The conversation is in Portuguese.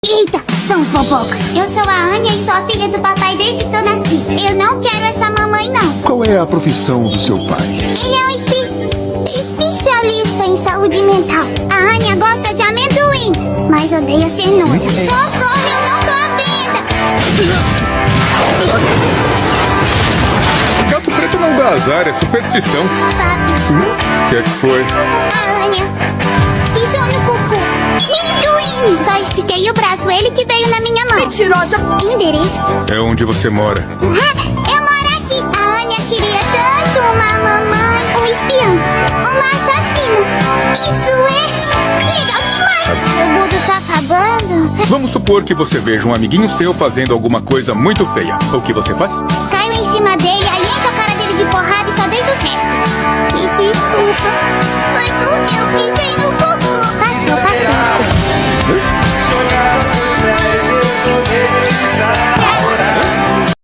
Eita, são os bobocas. Eu sou a Anya e sou a filha do papai desde que eu nasci. Eu não quero essa mamãe, não. Qual é a profissão do seu pai? Ele é um especialista em saúde mental. A Anya gosta de amendoim, mas odeia cenoura. Socorro, eu não tô à venda. Gato preto não dá azar, é superstição. Papi, O que é que foi? a Anya pisou no cocô. Amendoim! Só estiquei o braço, ele que veio na minha mão. Mentirosa! Endereço? É onde você mora. Eu moro aqui. A Anya queria tanto uma mamãe, um espião, uma assassina. Isso é legal demais. O mundo tá acabando. Vamos supor que você veja um amiguinho seu fazendo alguma coisa muito feia. O que você faz? Caio em cima dele, aí encho a cara dele de porrada e só deixo os restos. Me desculpa. Foi porque eu pisei no cocô.